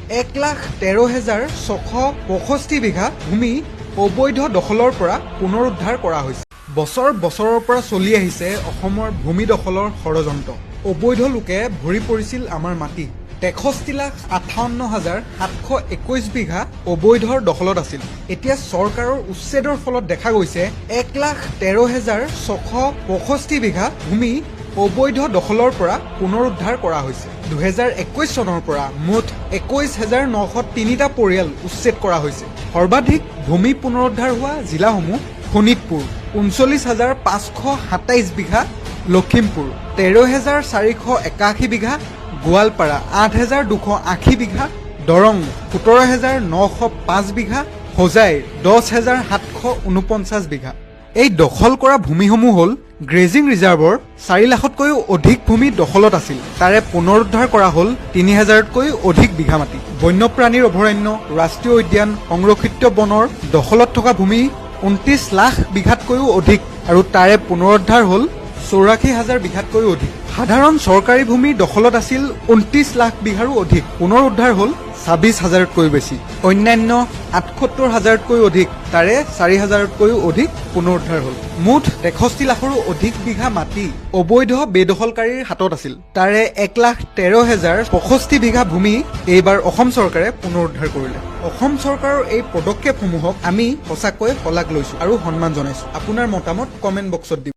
1,13,665 বিঘা ভূমি অবৈধ দখলৰ পৰা পুনৰুদ্ধাৰ কৰা হৈছে। বছৰৰ পৰা চলি আহিছে অসমৰ ভূমি দখলৰ ষড়যন্ত্ৰ। অবৈধ লোকে ভৰি পৰিছিল আমাৰ মাটি। 63,58,721 বিঘা অবৈধৰ দখলত আছিল। এতিয়া চৰকাৰৰ উচ্ছেদৰ ফলত দেখা গৈছে 1,13,665 বিঘা ভূমি অবৈধ দখলৰ পৰা পুনৰুদ্ধাৰ কৰা হৈছে। 2021 চনৰ পৰা মুঠ 21,903টা পৰিয়াল উচ্ছেদ কৰা হৈছে। সৰ্বাধিক ভূমি পুনৰুদ্ধাৰ হোৱা জিলাসমূহ শোণিতপুৰ 39,527 বিঘা, লখিমপুৰ 13,481 বিঘা, গোৱালপাৰা 8,280 বিঘা, দৰং 17,905 বিঘা, হোজাই 10,749 বিঘা। এই দখল কৰা ভূমিসমূহ হ'ল গ্ৰেজিং ৰিজাৰ্ভৰ 4 লাখতকৈও অধিক ভূমি দখলত আছিল। তাৰে পুনৰুদ্ধাৰ কৰা হ'ল 3,000তকৈও অধিক বিঘা মাটি। বন্যপ্ৰাণীৰ অভয়াৰণ্য, ৰাষ্ট্ৰীয় উদ্যান, সংৰক্ষিত বনৰ দখলত থকা ভূমি 29 লাখ বিঘাতকৈও অধিক আৰু তাৰে পুনৰুদ্ধাৰ হ'ল 84,000 বিঘাতকৈও অধিক। সাধাৰণ চৰকাৰী ভূমি দখলত আছিল 29 লাখ বিঘাৰো অধিক, পুনৰুদ্ধাৰ হ'ল 26,000তকৈ বেছি। অন্যান্য 78,000তকৈ অধিক, তাৰে 4,000তকৈও অধিক পুনৰুদ্ধাৰ হ'ল। মুঠ 63 লাখৰো অধিক বিঘা মাটি অবৈধ বেদখলকাৰীৰ হাতত আছিল। তাৰে 1,13,065 বিঘা ভূমি এইবাৰ অসম চৰকাৰে পুনৰুদ্ধাৰ কৰিলে। অসম চৰকাৰৰ এই পদক্ষেপসমূহক আমি সঁচাকৈ শলাগ লৈছো আৰু সন্মান জনাইছো। আপোনাৰ মতামত কমেণ্ট বক্সত দিব।